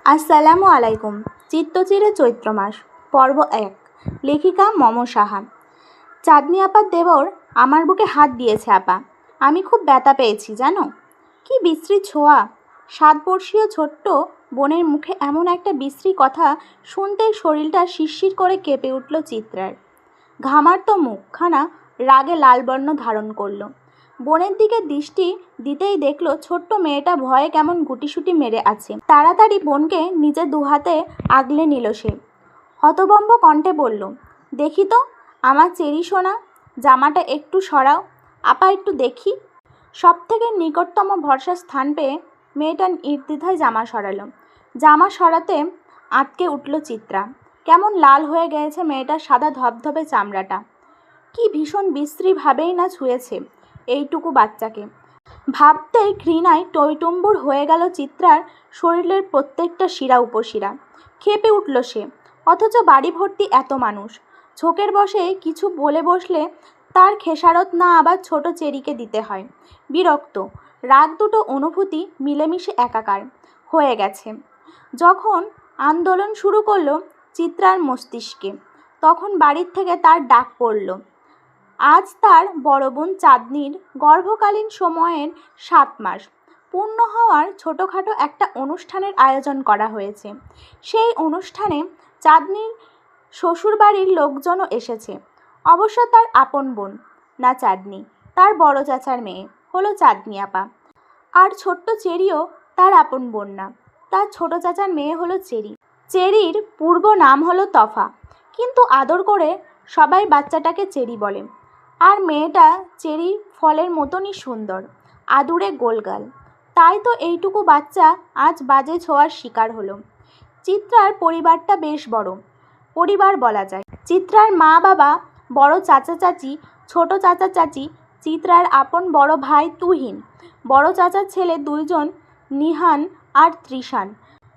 আসসালামু আলাইকুম। চিত্তচিরে চৈত্র মাস পর্ব ১। লেখিকা মম সাহা। চাঁদনি আপার দেবর আমার বুকে হাত দিয়েছে আপা। আমি খুব ব্যথা পেয়েছি জানো। কি বিশ্রী ছোঁয়া। ৭ বর্ষীয় ছোট্ট বোনের মুখে এমন একটা বিশ্রী কথা শুনতেই শরীরটা শিরশির করে কেঁপে উঠল চিত্রার। ঘামার্ত মুখখানা রাগে লাল বর্ণ ধারণ করল। বোনের দিকে দৃষ্টি দিতেই দেখল ছোট্ট মেয়েটা ভয়ে কেমন গুটিসুটি মেরে আছে। তাড়াতাড়ি বোনকে নিজের দুহাতে আগলে নিল সে। হতভম্ব কণ্ঠে বলল, দেখি তো আমার চেরি সোনা, জামাটা একটু সরাও আপা, একটু দেখি। সব থেকে নিকটতম ভরসার স্থান পেয়ে মেয়েটা নির্দ্বিধায় জামা সরালো। জামা সরাতে আটকে উঠল চিত্রা। কেমন লাল হয়ে গেছে মেয়েটার সাদা ধবধবে চামড়াটা। কি ভীষণ বিশ্রীভাবেই না ছুঁয়েছে এইটুকু বাচ্চাকে। ভাবতেই ঘৃণায় টইটুম্বুর হয়ে গেল চিত্রার শরীরের প্রত্যেকটা শিরা উপশিরা। খেপে উঠল সে। অথচ বাড়ি ভর্তি এত মানুষ। ঝোঁকের বসে কিছু বলে বসলে তার খেসারত না আবার ছোট চেরিকে দিতে হয়। বিরক্ত, রাগ দুটো অনুভূতি মিলেমিশে একাকার হয়ে গেছে। যখন আন্দোলন শুরু করলো চিত্রার মস্তিষ্কে, তখন বাড়ির থেকে তার ডাক পড়ল। আজ তার বড় বোন চাঁদনির গর্ভকালীন সময়ের ৭ মাস পূর্ণ হওয়ার ছোটোখাটো একটা অনুষ্ঠানের আয়োজন করা হয়েছে। সেই অনুষ্ঠানে চাঁদনির শ্বশুরবাড়ির লোকজনও এসেছে। অবশ্য তার আপন বোন না চাঁদনি, তার বড় চাচার মেয়ে হলো চাঁদনি আপা। আর ছোট্ট চেরিও তার আপন বোন না, তার ছোট চাচার মেয়ে হলো চেরি। চেরির পূর্ব নাম হলো তফা, কিন্তু আদর করে সবাই বাচ্চাটাকে চেরি বলে। আর মেয়েটা চেরি ফলের মতনই সুন্দর, আদুরে গোলগাল। তাই তো এইটুকু বাচ্চা আজ বাজে ছোঁয়ার শিকার হলো। চিত্রার পরিবারটা বেশ বড় পরিবার বলা যায়। চিত্রার মা বাবা, বড় চাচা চাচি, ছোট চাচা চাচি, চিত্রার আপন বড় ভাই তুহিন, বড় চাচার ছেলে 2 জন, নিহান আর ত্রিশান,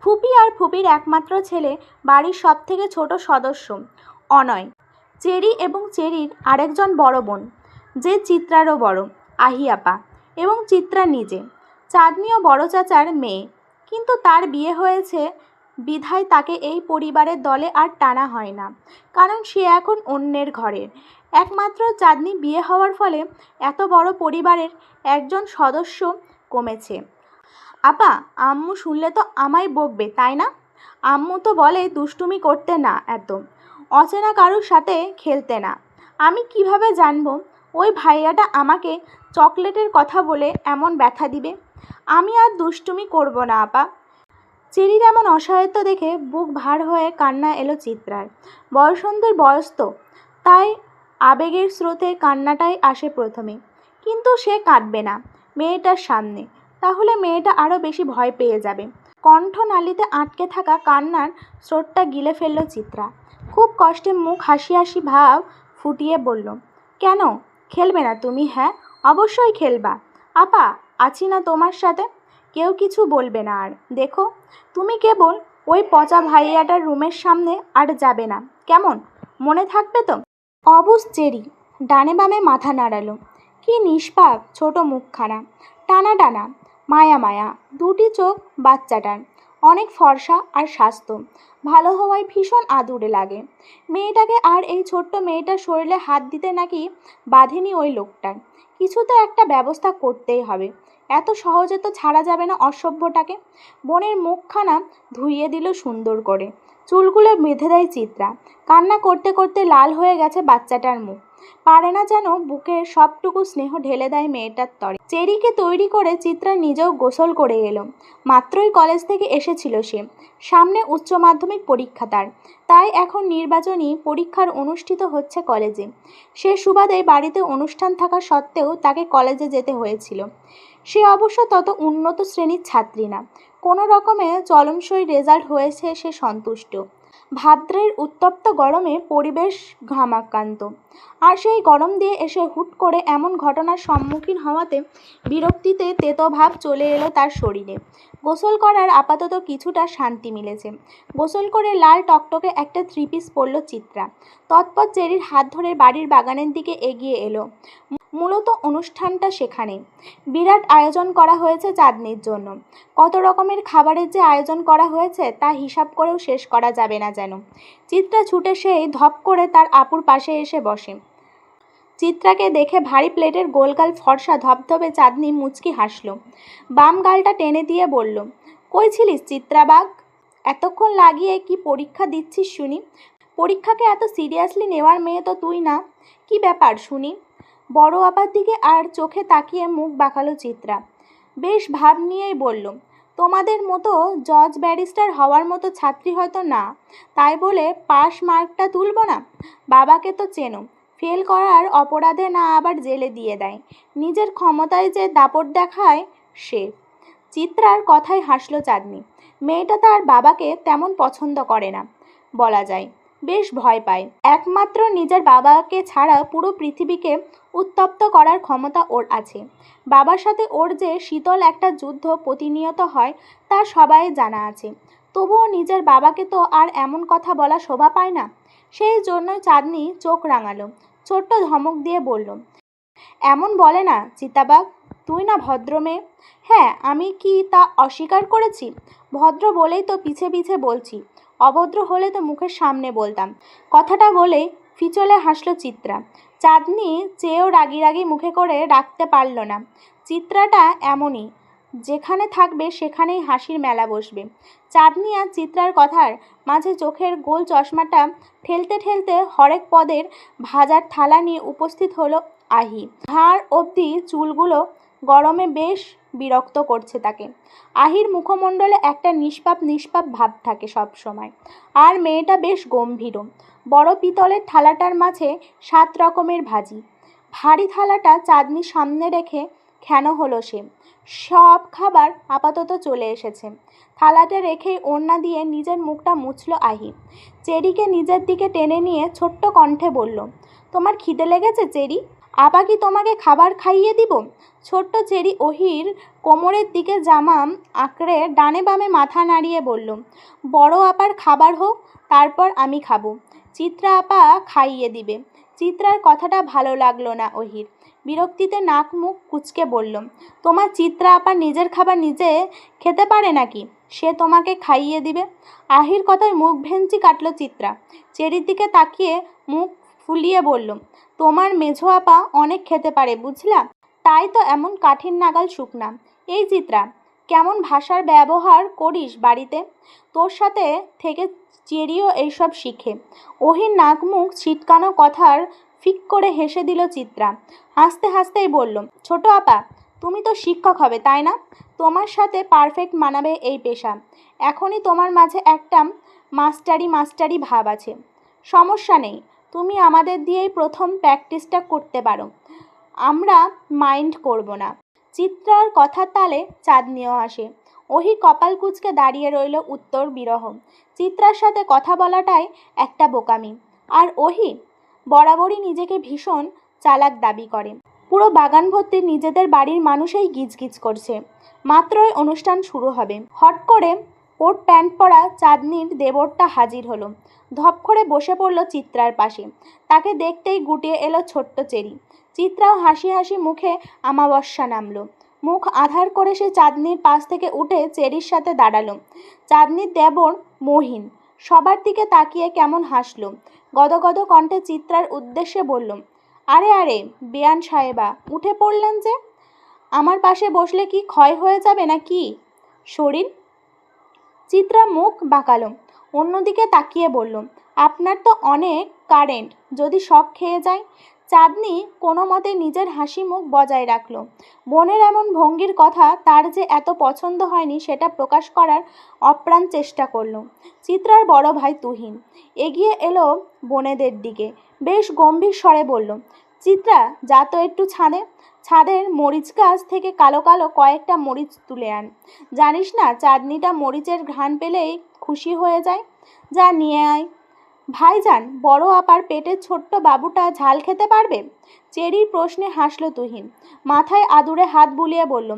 ফুপি আর ফুপির একমাত্র ছেলে, বাড়ির সব থেকে ছোট সদস্য অনয়, চেরি এবং চেরির আরেকজন বড় বোন যে চিত্রারও বড়, আহি আপা, এবং চিত্রা নিজে। চাঁদনিও বড় চাচার মেয়ে, কিন্তু তার বিয়ে হয়েছে বিধায় তাকে এই পরিবারের দলে আর টানা হয় না, কারণ সে এখন অন্যের ঘরের। একমাত্র চাঁদনি বিয়ে হওয়ার ফলে এত বড় পরিবারের একজন সদস্য কমেছে। আপা, আম্মু শুনলে তো আমায় বকবে তাই না? আম্মু তো বলে দুষ্টুমি করতে না, এত অচেনা কারুর সাথে খেলতে না। আমি কিভাবে জানবো ওই ভাইয়াটা আমাকে চকলেটের কথা বলে এমন ব্যথা দিবে? আমি আর দুষ্টুমি করব না আপা। চেরির এমন অসহায়ত্ব দেখে বুক ভার হয়ে কান্না এলো চিত্রার। বয়সন্ধির বয়স তো, তাই আবেগের স্রোতে কান্নাটাই আসে প্রথমে। কিন্তু সে কাঁদবে না মেয়েটার সামনে, তাহলে মেয়েটা আরও বেশি ভয় পেয়ে যাবে। কণ্ঠনালীতে আটকে থাকা কান্নার স্রোতটা গিলে ফেলল চিত্রা। খুব কষ্টে মুখ হাসি হাসি ভাব ফুটিয়ে বলল, কেন খেলবে না তুমি? হ্যাঁ, অবশ্যই খেলবা আপা, আছি না তোমার সাথে। কেউ কিছু বলবে না। আর দেখো, তুমি কেবল ওই পচা ভাইয়াটার রুমের সামনে আর যাবে না, কেমন? মনে থাকবে তো? অবুঝ চেরি ডানে বামে মাথা নাড়ালো। কি নিষ্পাপ ছোট মুখখানা, টানা টানা, মায়া মায়া দুটি চোখ বাচ্চাটার। অনেক ফর্সা আর স্বাস্থ্য ভালো হওয়ায় ভীষণ আদুরে লাগে মেয়েটাকে। আর এই ছোট্ট মেয়েটার শরীরে হাত দিতে নাকি বাঁধেনি ওই লোকটার। কিছু তো একটা ব্যবস্থা করতেই হবে, এত সহজে তো ছাড়া যাবে না অসভ্যটাকে। বোনের মুখখানা ধুইয়ে দিল সুন্দর করে, চুলগুলো বেঁধে দেয় চিত্রা। কান্না করতে করতে লাল হয়ে গেছে বাচ্চাটার মুখ। পারে না যেন বুকের সবটুকু স্নেহ ঢেলে দেয় মেয়েটার তরে। চেরিকে তৈরি করে চিত্রা নিজেও গোসল করে এলো। মাত্রই কলেজ থেকে এসেছিল সে। সামনে উচ্চ মাধ্যমিক পরীক্ষা তার, তাই এখন নির্বাচনী পরীক্ষার অনুষ্ঠিত হচ্ছে কলেজে। সে সুবাদে বাড়িতে অনুষ্ঠান থাকা সত্ত্বেও তাকে কলেজে যেতে হয়েছিল। সে অবশ্য তত উন্নত শ্রেণীর ছাত্রী না, কোনো রকমে চলমসই রেজাল্ট হয়েছে সে সন্তুষ্ট। ভাদ্রের উত্তপ্ত গরমে পরিবেশ ঘামাক্রান্ত, আর সেই গরম দিয়ে এসে হুট করে এমন ঘটনার সম্মুখীন হওয়াতে বিরক্তিতে তেতোভাব চলে এলো তার শরীরে। গোসল করার আপাতত কিছুটা শান্তি মিলেছে। গোসল করে লাল টকটকে একটা 3 পিস পরল চিত্রা। তৎপর চেরির হাত ধরে বাড়ির বাগানের দিকে এগিয়ে এলো। মূলত অনুষ্ঠানটা সেখানে। বিরাট আয়োজন করা হয়েছে চাঁদনির জন্য। কত রকমের খাবারের যে আয়োজন করা হয়েছে তা হিসাব করেও শেষ করা যাবে না যেন। চিত্রা ছুটে সেই ধপ করে তার আপুর পাশে এসে বসে। চিত্রাকে দেখে ভারী প্লেটের গোলগাল ফর্সা ধবধবে চাঁদনি মুচকি হাসল। বাম গালটা টেনে দিয়ে বলল, কই ছিলিস চিত্রাবাগ? এতক্ষণ লাগিয়ে কি পরীক্ষা দিচ্ছিস শুনি? পরীক্ষাকে এত সিরিয়াসলি নেওয়ার মেয়ে তো তুই না। কি ব্যাপার শুনি? বড় আপার দিকে আর চোখে তাকিয়ে মুখ বাঁকালো চিত্রা। বেশ ভাব নিয়েই বলল, তোমাদের মতো জজ ব্যারিস্টার হওয়ার মতো ছাত্রী হয়তো না, তাই বলে পাস মার্কটা তুলব না? বাবাকে তো চেনো, ফেল করার অপরাধে না আবার জেলে দিয়ে দেয়। নিজের ক্ষমতায় যে দাপট দেখায় সে। চিত্রার কথায় হাসল চাঁদনি। মেয়েটা তার বাবাকে তেমন পছন্দ করে না বলা যায়, বেশ ভয় পায়। একমাত্র নিজের বাবাকে ছাড়া পুরো পৃথিবীকে উত্তপ্ত করার ক্ষমতা ওর আছে। বাবার সাথে ওর যে শীতল একটা যুদ্ধ প্রতিনিয়ত হয় তা সবাই জানা আছে। তবুও নিজের বাবাকে তো আর এমন কথা বলা শোভা পায় না। সেই জন্যই চাঁদনি চোখ রাঙালো, ছোট্ট ধমক দিয়ে বলল, এমন বলে না চিতাবাগ, তুই না ভদ্র মেয়ে। হ্যাঁ, আমি কি তা অস্বীকার করেছি? ভদ্র বলেই তো পিছে পিছে বলছি, অভদ্র হলে তো মুখের সামনে বলতাম। কথাটা বলে ফিচলে হাসল চিত্রা। চাঁদনি চেয়েও রাগি রাগি মুখে করে রাখতে পারল না। চিত্রাটা এমনই, যেখানে থাকবে সেখানেই হাসির মেলা বসবে। চাঁদনি আর চিত্রার কথার মাঝে চোখের গোল চশমাটা ঠেলতে ঠেলতে হরেক পদের ভাজার থালা নিয়ে উপস্থিত হলো আহি। ঘাড় অবধি চুলগুলো গরমে বেশ বিরক্ত করছে তাকে। আহির মুখমণ্ডলে একটা নিষ্পাপ নিষ্পাপ ভাব থাকে সব সময়। আর মেয়েটা বেশ গম্ভীর। বড় পিতলের থালাটার মাঝে 7 রকমের ভাজি। ভারী থালাটা চাঁদনির সামনে রেখে ক্ষাণ হলো সে। সব খাবার আপাতত চলে এসেছে। থালাটা রেখেই ওড়না দিয়ে নিজের মুখটা মুছল আহি। চেরিকে নিজের দিকে টেনে নিয়ে ছোট্ট কণ্ঠে বলল, তোমার খিদে লেগেছে চেরি? আপা কি তোমাকে খাবার খাইয়ে দিব? ছোট্ট চেরি অহির কোমরের দিকে জামা আঁকড়ে ডানে বামে মাথা নাড়িয়ে বলল, বড় আপার খাবার হোক, তারপর আমি খাবো। চিত্রা আপা খাইয়ে দিবে। চিত্রার কথাটা ভালো লাগলো না অহির। বিরক্তিতে নাক মুখ কুঁচকে বলল, তোমার চিত্রা আপা নিজের খাবার নিজে খেতে পারে নাকি? সে তোমাকে খাইয়ে দিবে? আহির কথায় মুখ ভেঞ্চি কাটল চিত্রা। চেরির দিকে তাকিয়ে মুখ ফুলিয়ে বলল, তোমার মেঝো আপা অনেক খেতে পারে বুঝলা, তাই তো এমন কাঠিন নাগাল শুকনা। এই চিত্রা, কেমন ভাষার ব্যবহার করিস বাড়িতে? তোর সাথে থেকে চেরিও এইসব শিখে। অহির নাক মুখ ছিটকানো কথার ফিক করে হেসে দিল চিত্রা। হাসতে হাসতেই বলল, ছোট আপা, তুমি তো শিক্ষক হবে তাই না? তোমার সাথে পারফেক্ট মানাবে এই পেশা। এখনই তোমার মাঝে একটা মাস্টারি মাস্টারি ভাব আছে। সমস্যা নেই, তুমি আমাদের দিয়েই প্রথম প্র্যাকটিসটা করতে পারো, আমরা মাইন্ড করব না। চিত্রার কথার তালে চাঁদনিও আসে। ওহি কপাল কুঁচকে দাঁড়িয়ে রইল উত্তর বিরহ। চিত্রার সাথে কথা বলাটাই একটা বোকামি। আর ওহি বরাবরই নিজেকে ভীষণ চালাক দাবি করে। পুরো বাগান ভর্তি নিজেদের বাড়ির মানুষই গিজগিজ করছে। মাত্রই অনুষ্ঠান শুরু হবে। হট করে কোট প্যান্ট পরা চাঁদনির দেবরটা হাজির হলো। ধপ করে বসে পড়ল চিত্রার পাশে। তাকে দেখতেই গুটিয়ে এলো ছোট্ট চেরি। চিত্রাও হাসি হাসি মুখে আমাবস্যা নামল। মুখ আধার করে সে চাঁদনির পাশ থেকে উঠে চেরির সাথে দাঁড়ালো। চাঁদনির দেবর মহিন সবার দিকে তাকিয়ে কেমন হাসলো। গদগদ কণ্ঠে চিত্রার উদ্দেশ্যে বলল, আরে আরে বেয়ান সাহেবা, উঠে পড়লেন যে? আমার পাশে বসলে কি ক্ষয় হয়ে যাবে না কি শরীর? চিত্রা মুখ বাঁকালো, অন্যদিকে তাকিয়ে বলল, আপনার তো অনেক কারেন্ট, যদি শক খেয়ে যায়। চাঁদনি কোনো মতে নিজের হাসি মুখ বজায় রাখল। বোনের এমন ভঙ্গির কথা তার যে এত পছন্দ হয়নি সেটা প্রকাশ করার অপ্রাণ চেষ্টা করল। চিত্রার বড় ভাই তুহিন এগিয়ে এলো বোনেদের দিকে, বেশ গম্ভীর স্বরে বলল, চিত্রা যা তো একটু ছাদে, ছাদের মরিচ গাছ থেকে কালো কালো কয়েকটা মরিচ তুলে আন। জানিস না চাঁদনিটা মরিচের ঘ্রাণ পেলেই খুশি হয়ে যায়। যা নিয়ে আয়। ভাইজান, বড় আপার পেটের ছোট্ট বাবুটা ঝাল খেতে পারবে? চেরির প্রশ্নে হাসল তুহিন। মাথায় আদুরে হাত বুলিয়ে বলল,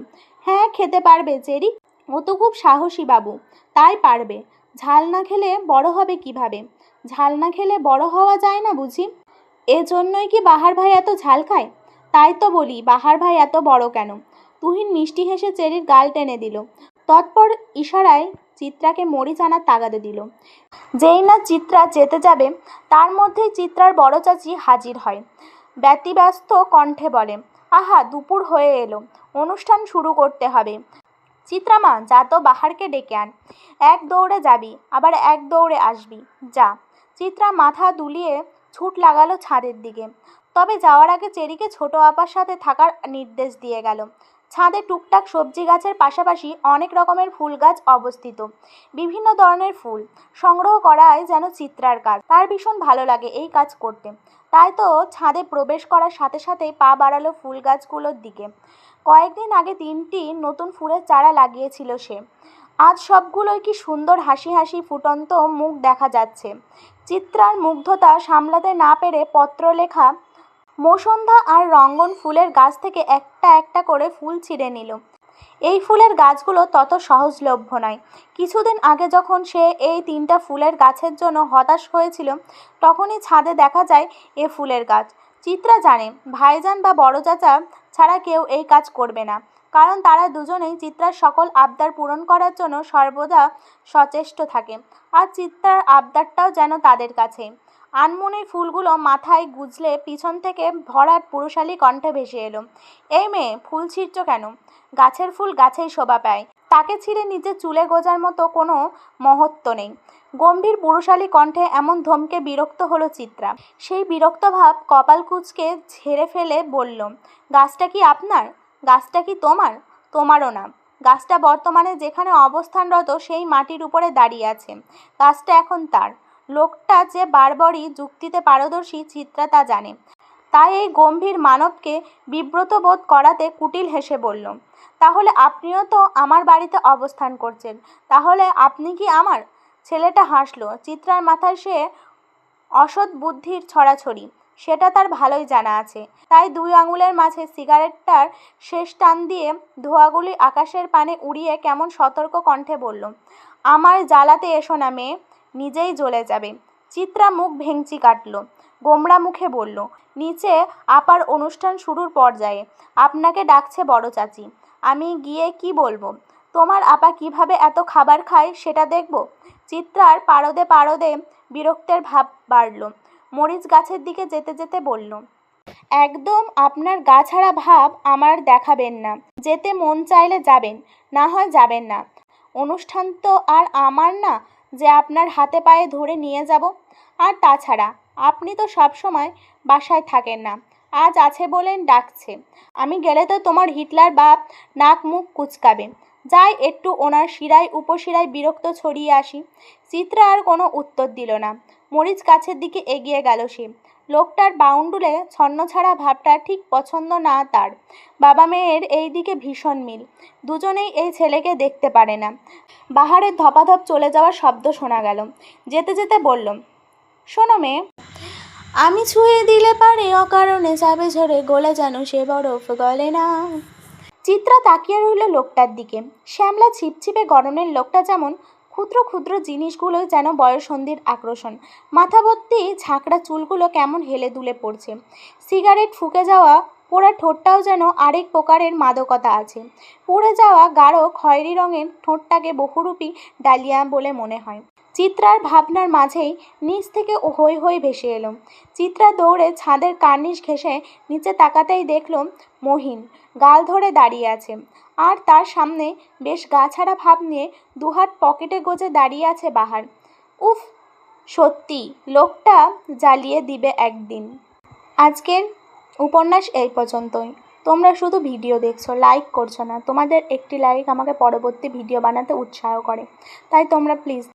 হ্যাঁ খেতে পারবে চেরি, ও তো খুব সাহসী বাবু, তাই পারবে। ঝাল না খেলে বড় হবে কিভাবে? ঝাল না খেলে বড় হওয়া যায় না বুঝি? এজন্যই কি বাহার ভাই এত ঝাল খায়? তাই তো বলি বাহার ভাই এত বড় কেন। তুহিন মিষ্টি হেসে চেরির গাল টেনে দিল। তৎপর ইশারায় চিত্রাকে মরিচ আনার তাগাদে দিল। যেই না চিত্রা যেতে যাবে তার মধ্যেই চিত্রার বড় চাচি হাজির হয়। ব্যতিব্যস্ত কণ্ঠে বলে, আহা দুপুর হয়ে এলো, অনুষ্ঠান শুরু করতে হবে। চিত্রামা যা তো বাহারকে ডেকে আন। এক দৌড়ে যাবি আবার এক দৌড়ে আসবি, যা। চিত্রা মাথা দুলিয়ে ছুট লাগালো ছাদের দিকে। তবে যাওয়ার আগে চেরিকে ছোট আপার সাথে থাকার নির্দেশ দিয়ে গেল। ছাদে টুকটাক সবজি গাছের পাশাপাশি অনেক রকমের ফুল গাছ অবস্থিত। বিভিন্ন ধরনের ফুল সংগ্রহ করাই যেন চিত্রার কাজ। তার ভীষণ ভালো লাগে এই কাজ করতে। তাই তো ছাদে প্রবেশ করার সাথে সাথেই পা বাড়ালো ফুল গাছগুলোর দিকে। কয়েকদিন আগে 3টি নতুন ফুলের চারা লাগিয়েছিল সে। আজ সবগুলোই কি সুন্দর হাসি হাসি ফুটন্ত মুখ দেখা যাচ্ছে। চিত্রার মুগ্ধতা সামলাতে না পেরে পত্রলেখা মসন্ধা আর রঙ্গন ফুলের গাছ থেকে একটা একটা করে ফুল ছিঁড়ে নিল। এই ফুলের গাছগুলো তত সহজলভ্য নয়। কিছুদিন আগে যখন সে এই 3টা ফুলের গাছের জন্য হতাশ হয়েছিল, তখনই ছাদে দেখা যায় এ ফুলের গাছ। চিত্রা জানে ভাইজান বা বড় চাচা ছাড়া কেউ এই কাজ করবে না, কারণ তারা দুজনেই চিত্রার সকল আবদার পূরণ করার জন্য সর্বদা সচেষ্ট থাকে। আর চিত্রার আবদারটাও যেন তাদের কাছে। আনমনির ফুলগুলো মাথায় গুজলে পিছন থেকে ভরাট পুরুষালী কণ্ঠে ভেসে এলো, এই মেয়ে ফুল ছিঁড়ছ কেন? গাছের ফুল গাছেই শোভা পায়, তাকে ছিঁড়ে নিজে চুলে গোজার মতো কোনো মহত্ব নেই। গম্ভীর পুরুষালী কণ্ঠে এমন ধমকে বিরক্ত হলো চিত্রা। সেই বিরক্ত ভাব কপাল কুঁচকে ঝেড়ে ফেলে বলল, গাছটা কি আপনার? গাছটা কি তোমার? তোমারও না। গাছটা বর্তমানে যেখানে অবস্থানরত সেই মাটির উপরে দাঁড়িয়ে আছে। গাছটা এখন তার। লোকটা যে বারবারই যুক্তিতে পারদর্শী চিত্রা তা জানে। তাই এই গম্ভীর মানবকে বিব্রত বোধ করাতে কুটিল হেসে বলল, তাহলে আপনিও তো আমার বাড়িতে অবস্থান করছেন, তাহলে আপনি কি আমার? ছেলেটা হাসলো। চিত্রার মাথায় সে অসৎ বুদ্ধির ছড়াছড়ি, সেটা তার ভালোই জানা আছে। তাই 2 আঙুলের মাঝে সিগারেটটার শেষ টান দিয়ে ধোঁয়াগুলি আকাশের পানে উড়িয়ে কেমন সতর্ক কণ্ঠে বলল, আমার জ্বালাতে এসো না মেয়ে, নিজেই জ্বলে যাবে। চিত্রা মুখ ভেঙচি কাটল, গোমড়া মুখে বলল, নিচে আপার অনুষ্ঠান শুরুর পর্যায়ে, আপনাকে ডাকছে বড় চাচি। আমি গিয়ে কি বলবো? তোমার আপা কিভাবে এত খাবার খায় সেটা দেখব। চিত্রার পারদে পারদে বিরক্তের ভাব বাড়ল। মরিচ গাছের দিকে যেতে যেতে বলল, একদম আপনার গা ছাড়া ভাব আমার দেখাবেন না। যেতে মন চাইলে যাবেন, না হয় যাবেন না। অনুষ্ঠান তো আর আমার না যে আপনার হাতে পায়ে ধরে নিয়ে যাব। আর তাছাড়া আপনি তো সব সময় বাসায় থাকেন না, আজ আছে বলেন ডাকছে। আমি গেলে তো তোমার হিটলার বাপ নাক মুখ কুচকাবে। যাই একটু ওনার শিরায় উপশিরায় বিরক্ত ছড়িয়ে আসি। চিত্রা আর কোনো উত্তর দিল না। মরিচ গাছের দিকে এগিয়ে গেল সে। লোকটার বাউন্ডুলে ছন্নছাড়া ভাবটা ঠিক পছন্দ না তার। বাবা মেয়ের এই দিকে ভীষণ মিল, দুজনেই এই ছেলেকে দেখতে পারে না। বাহারের ধপাধপ চলে যাওয়ার শব্দ শোনা গেল। যেতে যেতে বলল, শোনো মেয়ে, আমি ছুঁয়ে দিলে পারে অকারণে যাবে ঝরে, গলে যেন সে বরফ গলে না। চিত্রা তাকিয়ে রইল লোকটার দিকে। শ্যামলা ছিপছিপে গরনের লোকটা যেমন, ক্ষুদ্র ক্ষুদ্র জিনিসগুলো যেন বয়ঃসন্ধির আকর্ষণ। মাথা ভর্তি ঝাঁকড়া চুলগুলো কেমন হেলে দুলে পড়ছে। সিগারেট ফুঁকে যাওয়া পোড়া ঠোঁটটাও যেন আরেক প্রকারের মাদকতা আছে। পুড়ে যাওয়া গাঢ় খয়েরি রঙের ঠোঁটটাকে বহুরূপী ডালিয়া বলে মনে হয়। চিত্রার ভাবনার মাঝেই নিচ থেকে হৈ হৈ ভেসে এলো। চিত্রা দৌড়ে ছাদের কার্নিশ ঘেঁষে নিচে তাকাতেই দেখল মহিন গাল ধরে দাঁড়িয়ে আছে। আর তার সামনে বেশ গাছাড়া ভাব নিয়ে দুহাত পকেটে গোজে দাঁড়িয়ে আছে বাহার। উফ, সত্যি লোকটা জ্বালিয়ে দিবে একদিন। আজকের উপন্যাস এই পর্যন্তই। তোমরা শুধু ভিডিও দেখছো, লাইক করছো না। তোমাদের একটি লাইক আমাকে পরবর্তী ভিডিও বানাতে উৎসাহ করে, তাই তোমরা প্লিজ